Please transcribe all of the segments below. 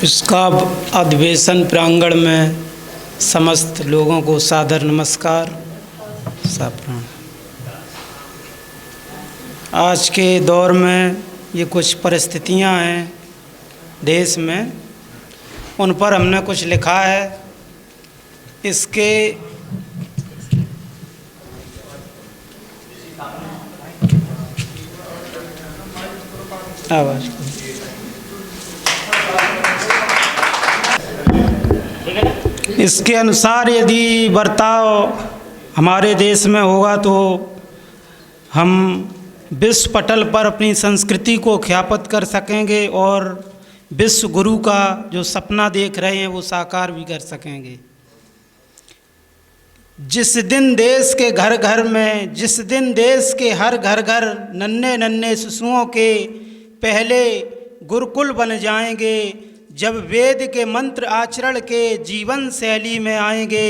इसका अधिवेशन प्रांगण में समस्त लोगों को सादर नमस्कार। साप्राण। आज के दौर में ये कुछ परिस्थितियां हैं देश में, उन पर हमने कुछ लिखा है। इसके आवाज़ इसके अनुसार यदि बर्ताव हमारे देश में होगा तो हम विश्व पटल पर अपनी संस्कृति को ख्यापत कर सकेंगे और विश्व गुरु का जो सपना देख रहे हैं वो साकार भी कर सकेंगे। जिस दिन देश के घर घर में, जिस दिन देश के हर घर घर नन्हे नन्हे शिशुओं के पहले गुरुकुल बन जाएंगे, जब वेद के मंत्र आचरण के जीवन शैली में आएंगे,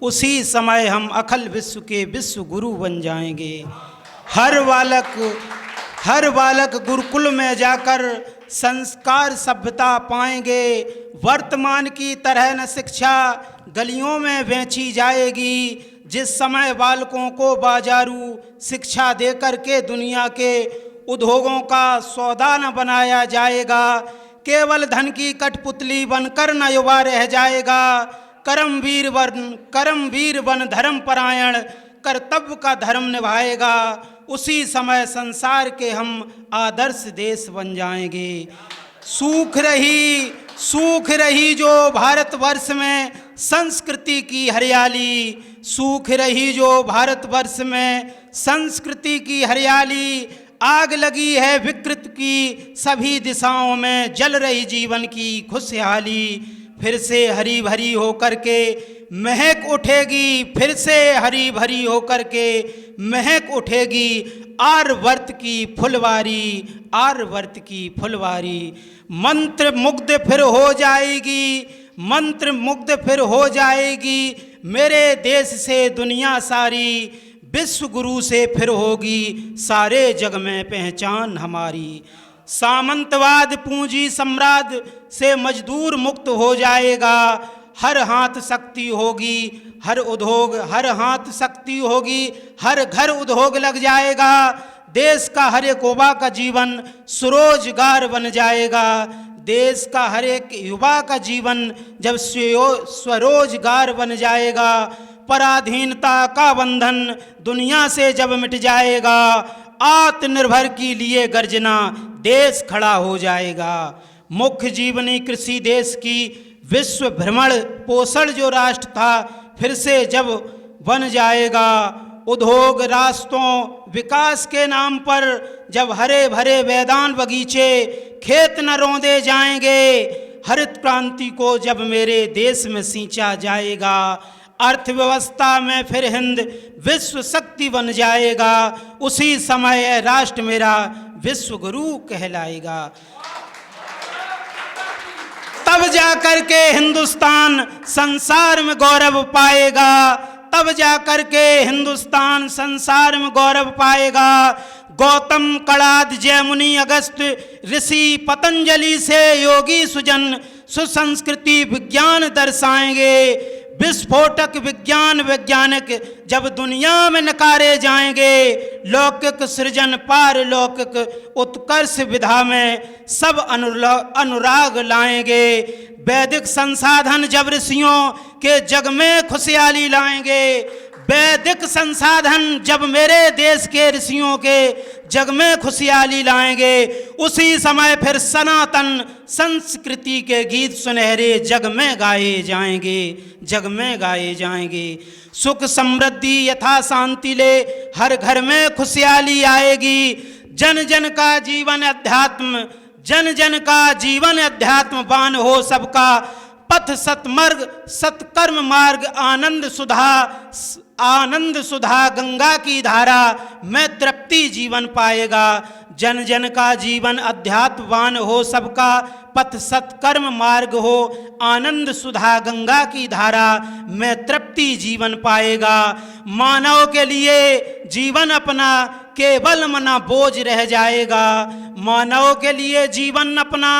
उसी समय हम अखिल विश्व के विश्व गुरु बन जाएंगे। हर बालक गुरुकुल में जाकर संस्कार सभ्यता पाएंगे। वर्तमान की तरह न शिक्षा गलियों में बेची जाएगी। जिस समय बालकों को बाजारू शिक्षा देकर के दुनिया के उद्योगों का सौदा न बनाया जाएगा, केवल धन की कठपुतली बनकर न युवा रह जाएगा। करमवीर वन धर्म परायण कर्तव्य का धर्म निभाएगा, उसी समय संसार के हम आदर्श देश बन जाएंगे। सूख रही जो भारतवर्ष में संस्कृति की हरियाली, सूख रही जो भारतवर्ष में संस्कृति की हरियाली। आग लगी है विकृत की सभी दिशाओं में, जल रही जीवन की खुशहाली। फिर से हरी भरी होकर के महक उठेगी, फिर से हरी भरी होकर के महक उठेगी आर्यवर्त की फुलवारी, आर्यवर्त की फुलवारी। मंत्र मुग्ध फिर हो जाएगी, मंत्र मुग्ध फिर हो जाएगी मेरे देश से दुनिया सारी। विश्व गुरु से फिर होगी सारे जग में पहचान हमारी। सामंतवाद पूंजी सम्राट से मजदूर मुक्त हो जाएगा। हर हाथ शक्ति होगी, हर उद्योग, हर हाथ शक्ति होगी, हर घर उद्योग लग जाएगा। देश का हर एक युवा का जीवन स्वरोजगार बन जाएगा। देश का हर एक युवा का जीवन जब स्वरोजगार बन जाएगा, पराधीनता का बंधन दुनिया से जब मिट जाएगा, आत्मनिर्भर के लिए गर्जना देश खड़ा हो जाएगा। मुख्य जीवनी कृषि देश की विश्व भ्रमण पोषण जो राष्ट्र था फिर से जब बन जाएगा। उद्योग रास्तों विकास के नाम पर जब हरे भरे मैदान बगीचे खेत न रौंदे जाएंगे, हरित क्रांति को जब मेरे देश में सींचा जाएगा, अर्थव्यवस्था में फिर हिंद विश्व शक्ति बन जाएगा, उसी समय राष्ट्र मेरा विश्व गुरु कहलाएगा। तब जाकर के हिंदुस्तान संसार में गौरव पाएगा, तब जाकर के हिंदुस्तान संसार में गौरव पाएगा। गौतम कणाद जयमुनि अगस्त ऋषि पतंजलि से योगी सुजन सुसंस्कृति विज्ञान दर्शाएंगे। विस्फोटक विज्ञान वैज्ञानिक जब दुनिया में नकारे जाएंगे, लौकिक सृजन पारलौकिक उत्कर्ष विधा में सब अनुराग लाएंगे। वैदिक संसाधन जब ऋषियों के जग में खुशहाली लाएंगे, वैदिक संसाधन जब मेरे देश के ऋषियों के जग में खुशहाली लाएंगे, उसी समय फिर सनातन संस्कृति के गीत सुनहरे जग में गाए जाएंगे, जग में गाए जाएंगे। सुख समृद्धि यथा शांति ले हर घर में खुशहाली आएगी। जन जन का जीवन अध्यात्म, जन जन का जीवन अध्यात्मवान हो सबका। पथ सतमर्ग सत्कर्म मार्ग आनंद सुधा गंगा की धारा में तृप्ति जीवन पाएगा। जन जन का जीवन अध्यात्मवान हो सबका। पथ सत्कर्म मार्ग हो आनंद सुधा गंगा की धारा में तृप्ति जीवन पाएगा। मानव के लिए जीवन अपना केवल मना बोझ रह जाएगा। मानव के लिए जीवन अपना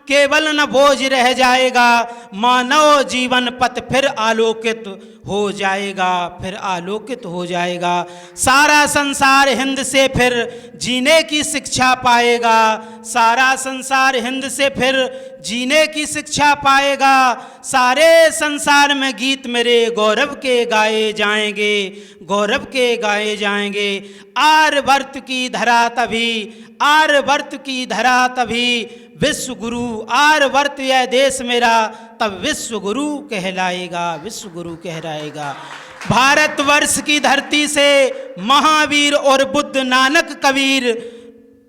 केवल न बोझ रह जाएगा, मानव जीवन पथ फिर आलोकित हो जाएगा, फिर आलोकित हो जाएगा। सारा संसार हिंद से फिर जीने की शिक्षा पाएगा, सारा संसार हिंद से फिर जीने की शिक्षा पाएगा। सारे संसार में गीत मेरे गौरव के गाए जाएंगे, गौरव के गाए जाएंगे। आर्यवर्त की धरा तभी, आर्यवर्त की धरा तभी विश्व गुरु, आर्यवर्त यह देश मेरा तब विश्व गुरु कहलाएगा, विश्व गुरु कहलाएगा। भारतवर्ष की धरती से महावीर और बुद्ध नानक कबीर,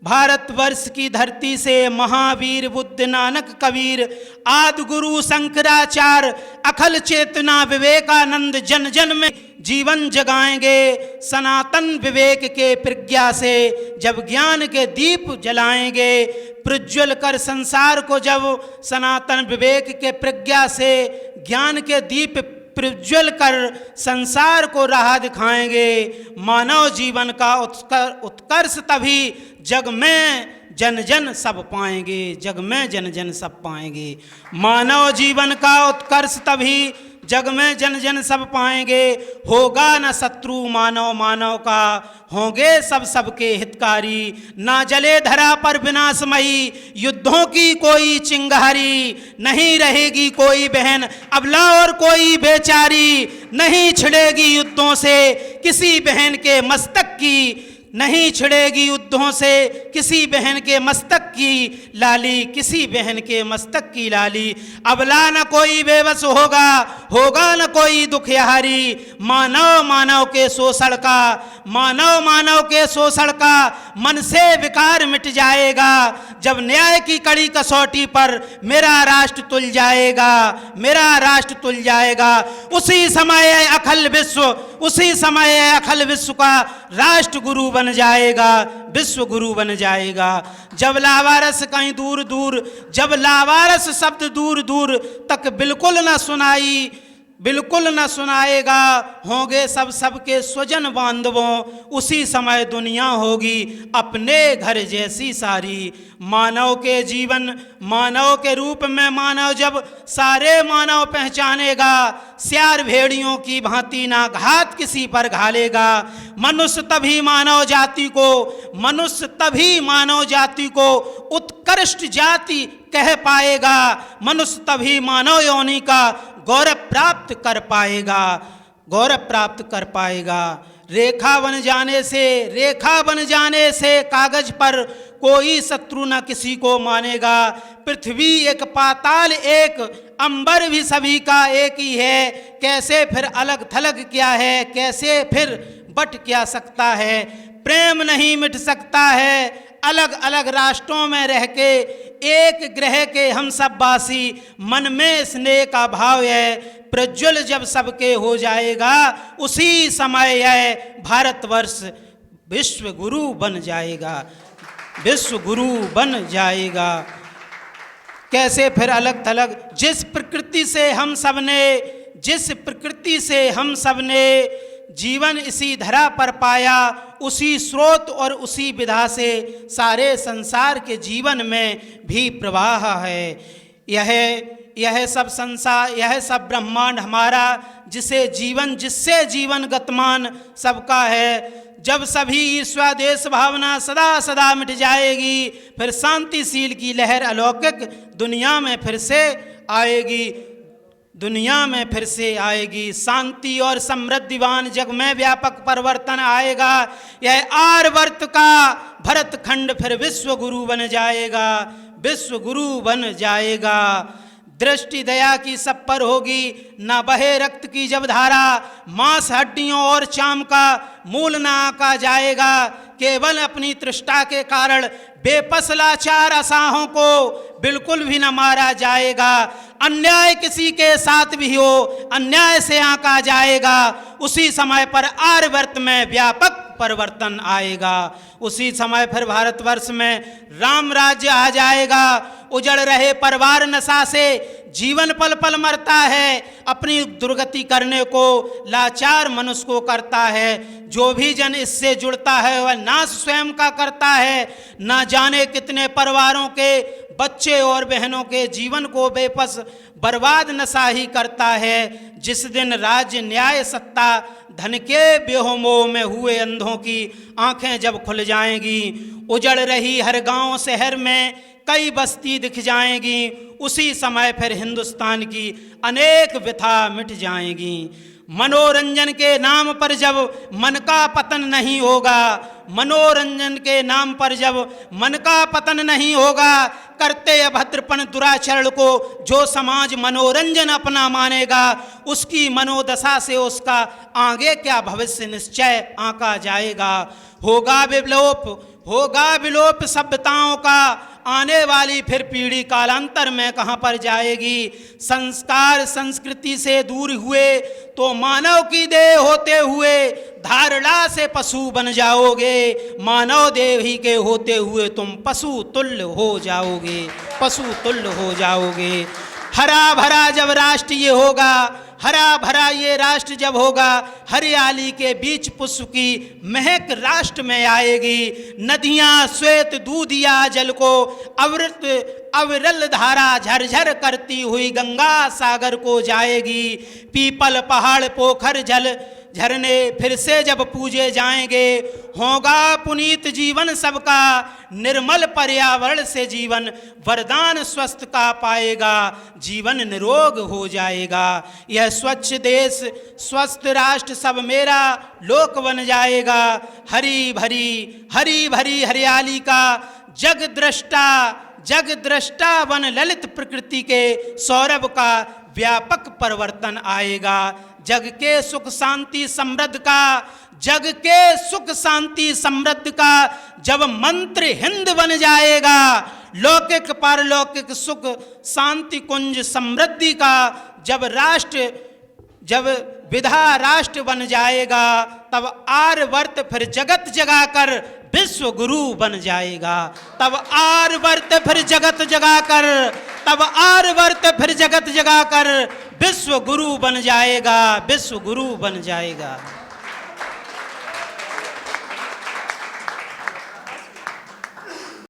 भारतवर्ष की धरती से महावीर बुद्ध नानक कबीर, आदि गुरु शंकराचार्य, अखिल चेतना विवेकानंद जन जन में जीवन जगाएंगे। सनातन विवेक के प्रज्ञा से जब ज्ञान के दीप जलाएंगे, प्रज्वल कर संसार को जब सनातन विवेक के प्रज्ञा से ज्ञान के दीप प्रज्वल कर संसार को राह दिखाएंगे। मानव जीवन का उत्कर्ष तभी जग में जन जन सब पाएंगे, जग में जन जन सब पाएंगे। मानव जीवन का उत्कर्ष तभी जग में जन जन सब पाएंगे। होगा न शत्रु मानव मानव का, होंगे सब सबके हितकारी। ना जले धरा पर विनाशमयी, युद्धों की कोई चिंगारी। नहीं रहेगी कोई बहन अबला और कोई बेचारी, नहीं छिड़ेगी युद्धों से किसी बहन के मस्तक की, नहीं छिड़ेगी युद्धों से किसी बहन के मस्तक की लाली, किसी बहन के मस्तक की लाली। अबला न कोई बेबस होगा, होगा न कोई दुखियारी। मानव मानव के शोषण का, मानव मानव के शोषण का मन से विकार मिट जाएगा। जब न्याय की कड़ी कसौटी पर मेरा राष्ट्र तुल जाएगा, मेरा राष्ट्र तुल जाएगा। उसी समय अखिल विश्व, उसी समय अखिल विश्व का राष्ट्र गुरु बन जाएगा, विश्व गुरु बन जाएगा। जब लावारस कहीं दूर दूर, जब लावारस शब्द दूर दूर तक बिल्कुल न सुनाई, बिल्कुल न सुनाएगा, होंगे सब सबके स्वजन बांधवों। उसी समय दुनिया होगी अपने घर जैसी सारी। मानव के जीवन, मानव के रूप में मानव जब सारे मानव पहचानेगा, स्यार भेड़ियों की भांति ना घात किसी पर घालेगा। मनुष्य तभी मानव जाति को, मनुष्य तभी मानव जाति को उत्कृष्ट जाति कह पाएगा। मनुष्य तभी मानव योनि का गौरव प्राप्त कर पाएगा, गौरव प्राप्त कर पाएगा। रेखा बन जाने से, रेखा बन जाने से कागज पर कोई शत्रु न किसी को मानेगा। पृथ्वी एक, पाताल एक, अंबर भी सभी का एक ही है। कैसे फिर अलग थलग क्या है, कैसे फिर बट क्या सकता है। प्रेम नहीं मिट सकता है, अलग अलग राष्ट्रों में रह के एक ग्रह के हम सब वासी। मन में स्नेह का भाव है, प्रज्वल जब सबके हो जाएगा, उसी समय यह भारतवर्ष विश्व गुरु बन जाएगा, विश्व गुरु बन जाएगा। कैसे फिर अलग थलग, जिस प्रकृति से हम सब ने, जिस प्रकृति से हम सब ने जीवन इसी धरा पर पाया, उसी स्रोत और उसी विधा से सारे संसार के जीवन में भी प्रवाह है। यह सब संसार, यह सब ब्रह्मांड हमारा, जिसे जीवन, जिससे जीवन गतमान सबका है। जब सभी ईर्ष्या देश भावना सदा सदा मिट जाएगी, फिर शांतिशील की लहर अलौकिक दुनिया में फिर से आएगी, दुनिया में फिर से आएगी। शांति और समृद्धिवान जग में व्यापक परिवर्तन आएगा। यह आर्यवर्त का भरतखंड फिर विश्व गुरु बन जाएगा, विश्व गुरु बन जाएगा। दृष्टि दया की सब पर होगी, ना बहे रक्त की जब धारा, मांस हड्डियों और चाम का मूल ना आका जाएगा। केवल अपनी तृष्णा के कारण बेपस लाचार असाहों को बिल्कुल भी न मारा जाएगा। अन्याय किसी के साथ भी हो, अन्याय से आका जाएगा। उसी समय पर आर्यवर्त में व्यापक परिवर्तन आएगा। उसी समय फिर भारतवर्ष में राम राज्य आ जाएगा। उजड़ रहे परिवार नशा से जीवन पल पल मरता है, अपनी दुर्गति करने को लाचार मनुष्य को करता है। जो भी जन इससे जुड़ता है वह नाश स्वयं का करता है। ना जाने कितने परिवारों के बच्चे और बहनों के जीवन को बेबस बर्बाद नशा ही करता है। जिस दिन राज्य न्याय सत्ता धन के बेहोमोह में हुए अंधों की आंखें जब खुल जाएंगी, उजड़ रही हर गांव शहर में कई बस्ती दिख जाएंगी, उसी समय फिर हिंदुस्तान की अनेक व्यथा मिट जाएंगी। मनोरंजन के नाम पर जब मन का पतन नहीं होगा, मनोरंजन के नाम पर जब मन का पतन नहीं होगा, करते अभद्रपन दुराचरण को जो समाज मनोरंजन अपना मानेगा, उसकी मनोदशा से उसका आगे क्या भविष्य निश्चय आंका जाएगा। होगा विलोप सभ्यताओं का, आने वाली फिर पीढ़ी कालांतर में कहाँ पर जाएगी। संस्कार संस्कृति से दूर हुए तो मानव की देह होते हुए धारणा से पशु बन जाओगे, मानव देह ही के होते हुए तुम पशु तुल्य हो जाओगे, पशु तुल्य हो जाओगे। हरा भरा जब राष्ट्र ये होगा, हरा भरा ये राष्ट्र जब होगा, हरियाली के बीच पुष्प की महक राष्ट्र में आएगी। नदियां श्वेत दूधिया जल को अविरल धारा झरझर करती हुई गंगा सागर को जाएगी। पीपल पहाड़ पोखर जल झरने फिर से जब पूजे जाएंगे, होगा पुनीत जीवन सबका, निर्मल पर्यावरण से जीवन वरदान स्वस्थ का पाएगा, जीवन निरोग हो जाएगा। यह स्वच्छ देश स्वस्थ राष्ट्र सब मेरा लोक बन जाएगा। हरी भरी हरियाली का जग दृष्टा वन ललित प्रकृति के सौरभ का व्यापक परिवर्तन आएगा। जग के सुख शांति समृद्ध का जब मंत्र हिंद बन जाएगा, लौकिक पारलौकिक सुख शांति कुंज समृद्धि का जब विधा राष्ट्र बन जाएगा, तब आर्यवर्त फिर जगत जगाकर विश्व गुरु बन जाएगा। तब आर्यवर्त फिर जगत जगाकर विश्व गुरु बन जाएगा, विश्व गुरु बन जाएगा।